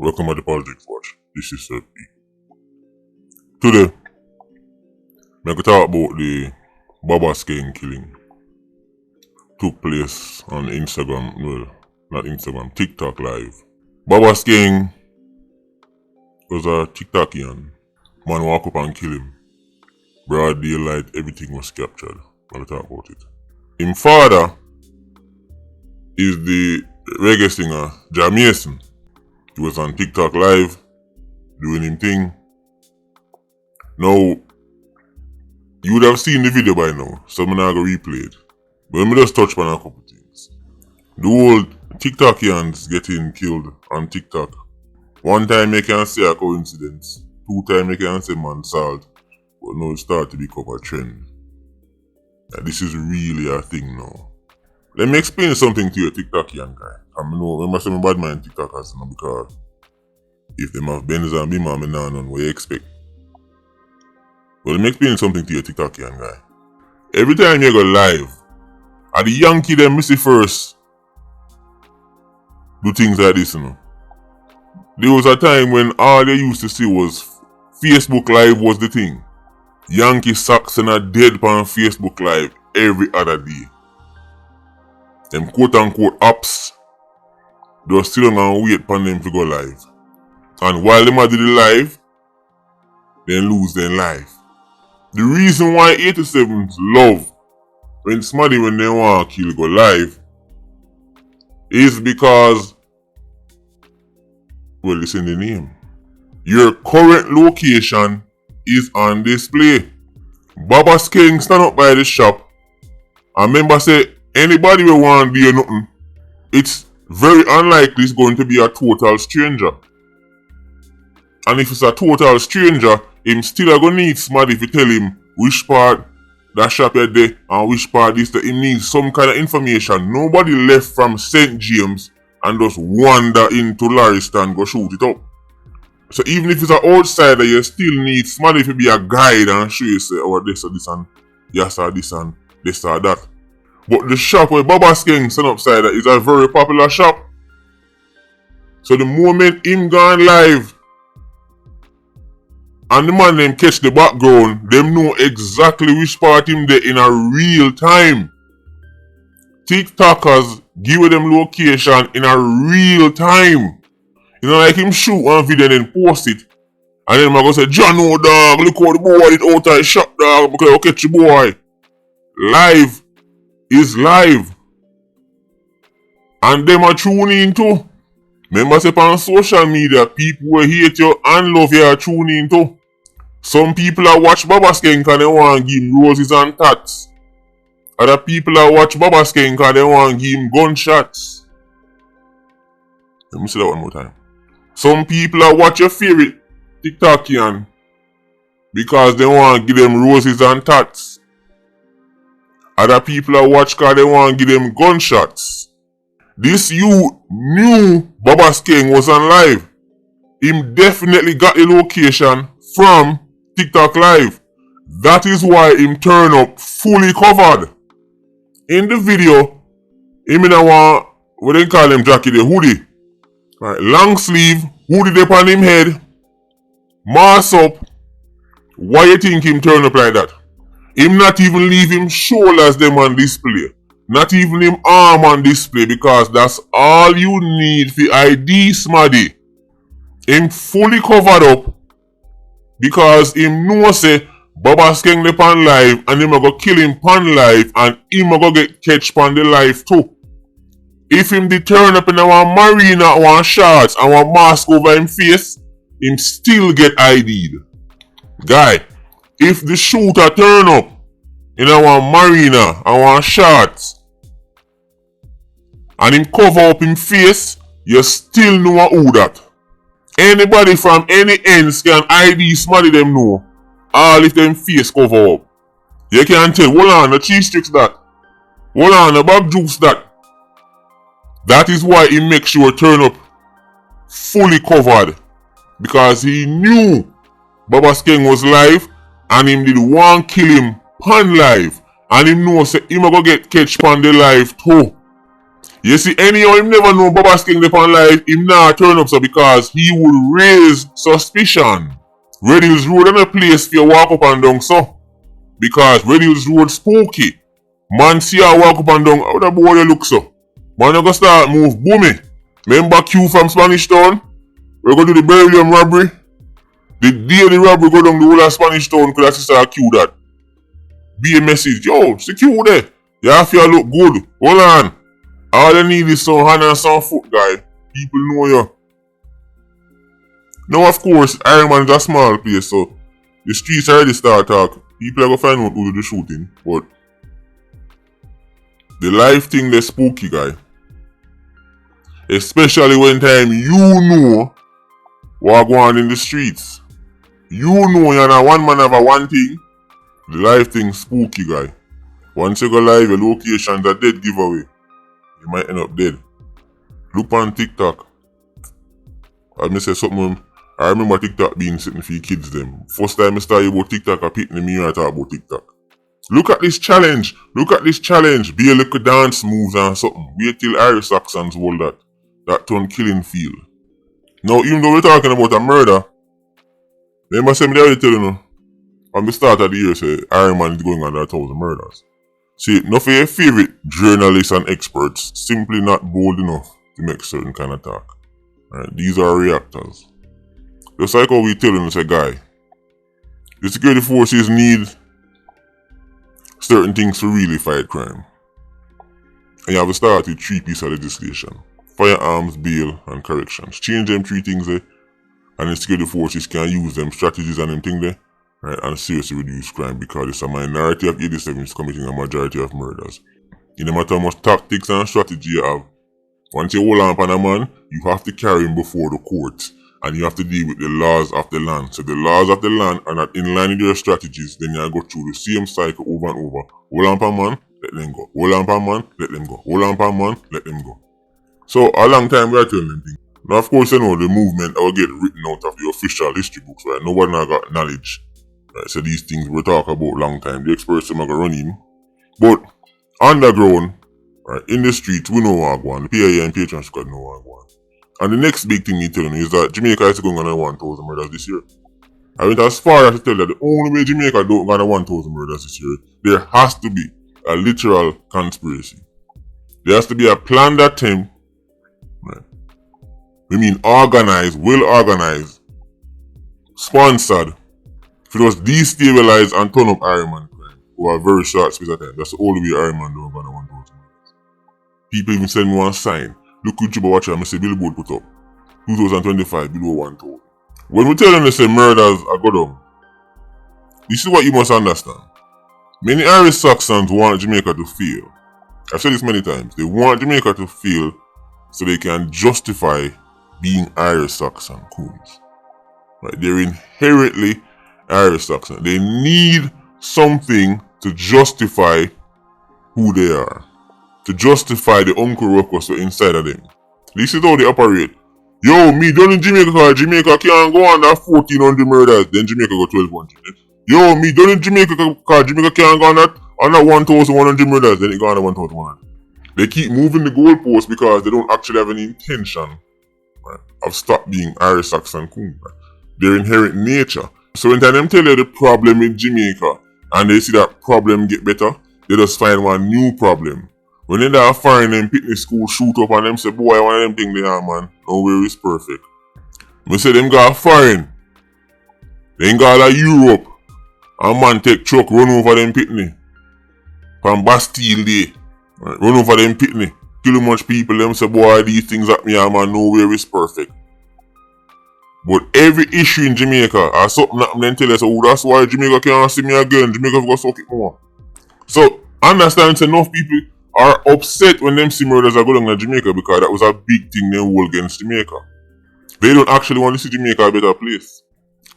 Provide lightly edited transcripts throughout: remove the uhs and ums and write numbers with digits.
Welcome to the Politricks Watch. This is Sir P. Today, I'm going to talk about the Baba Skeng killing. Took place on Instagram, well, not Instagram, TikTok live. Baba Skeng was a TikTokian. Man walk up and kill him. Broad daylight, everything was captured. I'm going to talk about it. His father is the reggae singer Jamaican. He was on TikTok live, doing him thing. Now, you would have seen the video by now, so I'm not going to replay it. But let me just touch on a couple things. The whole TikTokians getting killed on TikTok. One time you can say a coincidence, 2 times you can say man salt, but now it starts to become a trend. This is really a thing now. Let me explain something to you, TikTokian guy. I know, remember some bad mind TikTokers, because if them have Benz and Bima, I know none what you expect. But let me explain something to you, TikTokian guy. Every time you go live, the Yankee them miss it first do things like this, There was a time when all they used to see was Facebook Live was the thing. Yankee socks and a dead on Facebook Live every other day. Them quote-unquote apps, they were still gonna wait for them to go live. And while them do the live, they lose their life. The reason why 87s love when somebody when they want to kill go live is because, well, it's in the name. Your current location is on display. Baba Skeng stand up by the shop and remember say, anybody will want to do nothing, it's very unlikely it's going to be a total stranger. And if it's a total stranger, him still going to need somebody to tell him which part that shop is there and which part is there. He needs some kind of information. Nobody left from St. James and just wander into Lariston and go shoot it up. So even if it's an outsider, you still need somebody to be a guide and show you say, oh, this or this and yes or this and this or that. But the shop where Baba Skeng stand upside is a very popular shop. So the moment him gone live and the man them catch the background, them know exactly which part him there in a real time. TikTokers give them location in a real time. You know, like him shoot one video and then post it. And then I go say, John, no dog, look how the boy did out of the shop, dog, because I'll catch the boy. Live is live. And them are tuning in too. Remember say on social media, people will hate you and love you are tuning in too. Some people are watch Baba Skeng because they want to give him roses and tats. Other people are watch Baba Skeng because they want to give him gunshots. Let me say that one more time. Some people are watch your favorite TikTokian because they want to give them roses and tats. Other people are watch because they want to give them gunshots. This youth knew Baba Skeng was on live. Him definitely got the location from TikTok live. That is why him turn up fully covered. In the video, him in a one, what they call him jacket, the hoodie. Right, long sleeve, hoodie up on him head, mask up. Why you think him turn up like that? Him not even leave him shoulders them on display. Not even him arm on display because that's all you need for ID smaddy. Him fully covered up because him know say Baba Skeng dey pan live and him a go kill him pan live and him a go get catch pan the live too. If him dey turn up in a one marina, one shorts and one mask over him face, him still get ID'd. Guy, if the shooter turn up in a one marina and one shorts and him cover up him face, you still know who that. Anybody from any ends can ID somebody them know. All if them face cover up. You can tell, hold on, the cheese sticks that. Hold on, the bag juice that. That is why he make sure turn up fully covered. Because he knew Baba Skeng was live and him did want kill him pan live. And him know say him a go get catch pan the live too. You see, anyhow, him never know Baba Skeng upon life, him not turn up so because he would raise suspicion. Red Hills Road and a place for you walk up and down so. Because Red Hills Road spooky. Man see you walk up and down, how the boy you look so? Man you go start move boomy. Remember Q from Spanish Town? We go to the Beryllium robbery. The day the robbery go down the whole of Spanish Town because that's sister Q that. Be a message, yo, secure there. You have to look good. Hold on. All you need is some hand and some foot, guy. People know you. Now, of course, Iron Man is a small place, so the streets already start talk. People are going to find out who did the shooting, but the life thing, the spooky, guy. Especially when time you know what going on in the streets. You know you're not one man have a one thing. The life thing spooky, guy. Once you go live, your location's a dead giveaway. You might end up dead. Look on TikTok. I may say something. I remember TikTok being sitting for kids them. First time I started about TikTok, I picked the mirror and talk about TikTok. Look at this challenge. Look at this challenge. Be a little dance moves and something. Wait till Irish Saxons hold that. That turn killing feel. Now, even though we're talking about a murder, remember I already tell you, from the start of the year, say Iron Man is going under 1,000 murders. See, none of your favorite journalists and experts simply not bold enough to make certain kind of talk. Right? These are reactors. Just like how we tell them, say, guy, the security forces need certain things to really fight crime. And you have to start with 3 pieces of legislation. Firearms, bail, and corrections. Change them 3 things there, and the security forces can use them strategies and them things there, right, and seriously reduce crime because it's a minority of 87 committing a majority of murders. It no matter how much tactics and strategy you have, once you hold on a man, you have to carry him before the courts, and you have to deal with the laws of the land. So the laws of the land are not in line with your strategies, then you go through the same cycle over and over. Hold on a man, let them go. Hold on a man, let them go. Hold on a man, let them go. So a long time we are telling them things. Now of course you know the movement will get written out of the official history books, right? Nobody now got knowledge. Right? So these things we talk about long time. The experts are going to run in. But underground, right, in the streets, we know what going on. The PIA and Patron Squad know what going on. And the next big thing we tell them is that Jamaica is going on 1,000 murders this year. I went as far as to tell that the only way Jamaica don't go on 1,000 murders this year, there has to be a literal conspiracy. There has to be a planned attempt. Right. We mean organized, well organized, sponsored, for those destabilize and turn up Iron Man crime over a very short space of time. That's the only way Iron Man don't go on 1,000 murders. People even send me one sign. Look at you, watch it, I say billboard put up. 2025, below 1,000. When we tell them they say murders are go down, this is what you must understand. Many Irish Saxons want Jamaica to fail. I've said this many times. They want Jamaica to fail so they can justify being Irish Saxon coons. Right? They're inherently Irish Saxon. They need something to justify who they are. To justify the Uncle Ruckus inside of them. This is how they operate. Yo, me done in Jamaica because Jamaica can't go under 1,400 murders, then Jamaica go 1,200. Yo, me done in Jamaica because Jamaica can't go under 1,100 murders, then it go under 1,100. They keep moving the goalposts because they don't actually have any intention, right, of stop being Irish Saxon coon. Right? Their inherent nature. So when them tell you the problem in Jamaica and they see that problem get better, they just find one new problem. When they are foreign them picnic school shoot up and them say, boy, one of them things they are, man, nowhere is perfect. Me say them go foreign. Then go to Europe and man take truck run over them picnic. From Bastille Day. Right, run over them pitney, kill much people, them say, boy, these things at me, man, nowhere is perfect. But every issue in Jamaica, or something that them tell us, oh, that's why Jamaica can't see me again, Jamaica go suck it more. So, understand, enough people are upset when them see murders are going on in Jamaica because that was a big thing they hold against Jamaica. They don't actually want to see Jamaica a better place.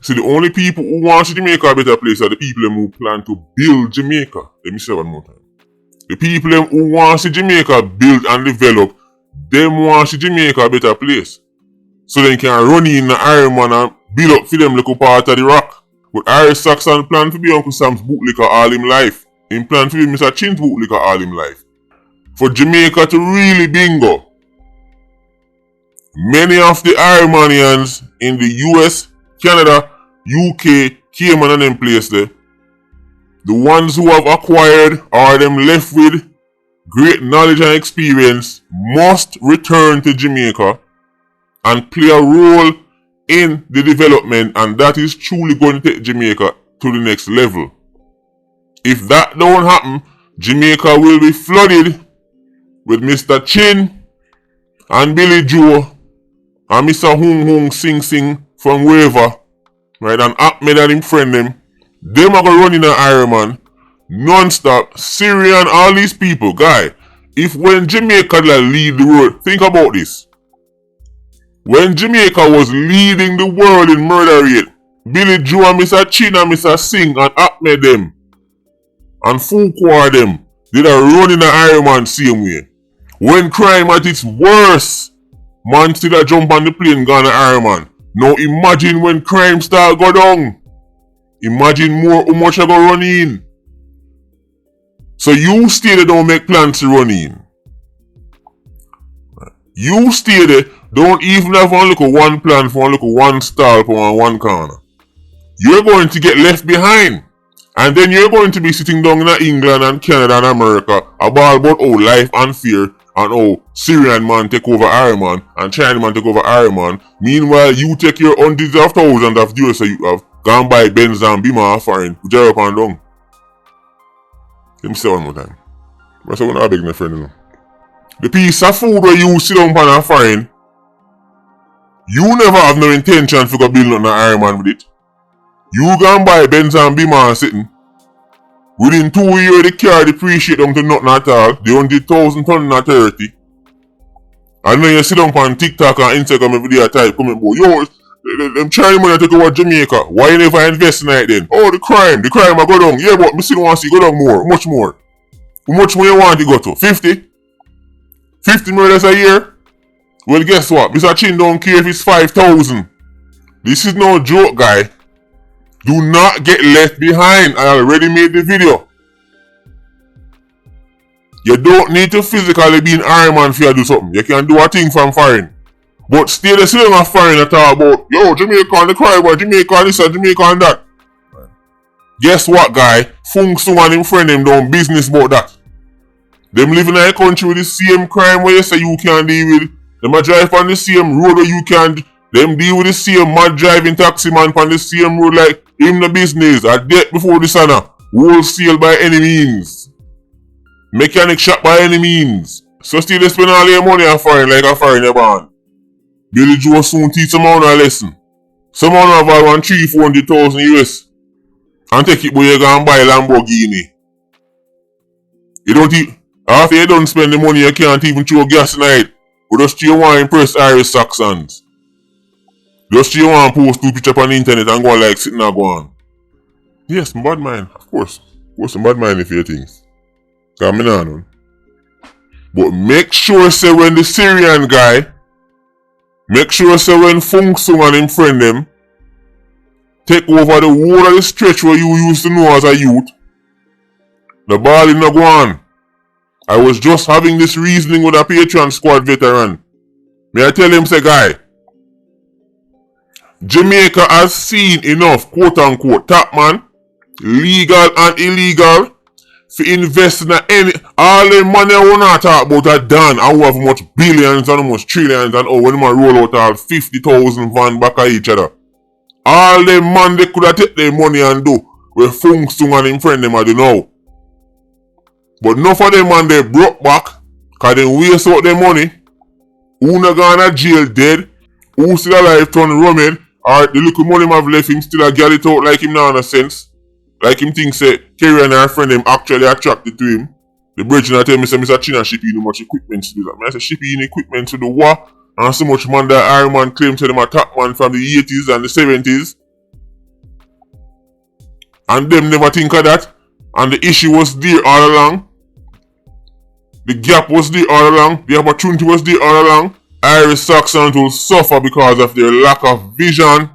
See, the only people who want to see Jamaica a better place are the people who plan to build Jamaica. Let me say one more time. The people who want to see Jamaica build and develop, them want to see Jamaica a better place. So they can run in the Iron Man and build up for them little part of the rock. But Irish Saxon plan to be Uncle Sam's bootlicker all him life. Him plan to be Mr. Chin's bootlicker all him life. for Jamaica to really bingo. Many of the Ironmanians in the US, Canada, UK, Cayman and them place there, the ones who have acquired or them left with great knowledge and experience must return to Jamaica and play a role in the development, and that is truly going to take Jamaica to the next level. If that don't happen, Jamaica will be flooded with Mr. Chin and Billy Joe and Mr. Hung Hung Sing Sing from wherever, right, and Ahmed and him friend them. Them are gonna run in an Ironman non-stop. Syria and all these people, guy. If when Jamaica lead the world, think about this. When Jamaica was leading the world in murder rate, Billy Joe and Mr. Chin and Mr. Singh and Ahmed them and Fuqua them did a run in the Ironman same way. When crime at its worst, man still a jump on the plane gone to Ironman. Now imagine when crime start go down. Imagine more how much I go run in. So you stay there, don't make plans to run in. You stay there, don't even have one plan for one stall for one corner. You're going to get left behind. And then you're going to be sitting down in England and Canada and America about how life unfair and how Syrian man take over Ironman and China man take over Ironman. Meanwhile, you take your hundreds of thousands of dollars so you have gone by Benz and Bima foreign, Jerry up and down. Let me say one more time. That's what I beg my friend, you know. The piece of food where you sit down on a foreign, you never have no intention to go build an Ironman with it. You gone buy Benz and Bima and sitting. Within 2 years, the car depreciate them to nothing at all. They 100,000 tons at 30. And then you sit down on TikTok and Instagram every day type comment, boy, yo, them Chinese money take over Jamaica. Why you never invest in it then? Oh, the crime I go down. Yeah, but I still want to see go down more. Much more. How much more you want to go to? 50? 50 murders a year? Well, guess what? Mr. Chin don't care if it's 5,000. This is no joke, guy. Do not get left behind. I already made the video. You don't need to physically be an Ironman for you to do something. You can do a thing from foreign. But stay the same as foreign and talk about, yo, Jamaica and the crime, or Jamaica and this and Jamaica and that. Right. Guess what, guy? Fung Sung and him friend them doing business about that. Them live in a country with the same crime where you say you can deal with. Them a drive on the same road where you can. Them deal with the same mad driving taxi man on the same road like him the business. A debt before the sun. Wholesale by any means. Mechanic shop by any means. So still they spend all your money on foreign like a foreigner born. Billy Joe soon teach some man a lesson. Some man have 300,000-400,000 US. And take it, boy, you go and buy a Lamborghini. You don't even, after you don't spend the money, you can't even throw gas in it. But just you want to impress Irish Saxons. Just you want to post 2 pictures on the internet and go like sitting and go on. Yes, I'm bad mind, of course. Of course, I'm bad mind if you things. Coming on. But make sure, say, when the Syrian guy, make sure, say, when Fung Sung and him friend them take over the whole of the stretch where you used to know as a youth, the ball in the go on. I was just having this reasoning with a Patreon squad veteran. May I tell him, say, guy, Jamaica has seen enough, quote unquote, top man, legal and illegal, to invest in any, all the money I want to talk about are done. I have much billions and much trillions and when I roll out all 50,000 van back at each other. All the man they could have take their money and do, where Fung Sung and him friend them I don't know. But enough of them man they broke back, cause they waste out their money. Who not gone to jail dead, who still alive turn rummed, or the little money him have left him still a get it out like him now in a sense. Like him think say, Kerry and her friend them actually attracted to him. The bridge and I tell me say Mr. China shipping you much equipment to do that. I say shipping equipment to the war and so much man that Iron Man claimed to them a top man from the 80s and the 70s. And them never think of that. And the issue was there all along. The gap was there all along. The opportunity was there all along. Irish Saxons will suffer because of their lack of vision.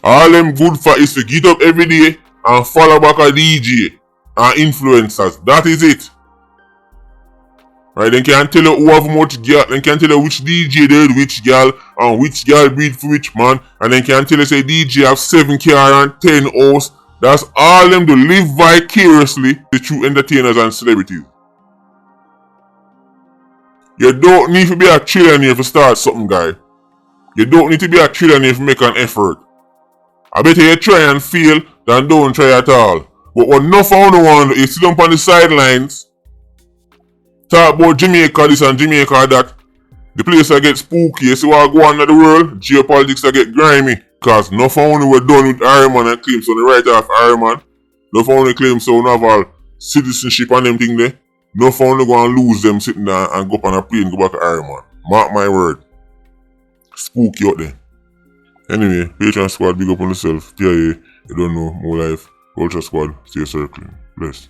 All them good for is to get up every day and follow back a DJ and influencers. That is it. Right, they can tell you who have much girl, they can tell you which DJ did which girl, and which girl breed for which man, and they can tell you say DJ have 7 car and 10 house. That's all them to live vicariously through entertainers and celebrities. You don't need to be a trillionaire to start something, guy. You don't need to be a trillionaire to make an effort. I better you try and fail than don't try at all. But what enough of you want, you sit down on the sidelines, talk about Jamaica this and Jamaica that. The place that get spooky, you see what go on in the world, geopolitics that get grimy. Cause enough of you were done with Iron Man and claim so the right off Iron Man. Enough of you claim so have all citizenship and them thing there. Enough of you go and lose them sitting there and go up on a plane and go back to Iron Man. Mark my word. Spooky out there. Anyway, Patreon squad, big up on yourself. TIA, you don't know, more life. Culture squad, stay circling. Bless.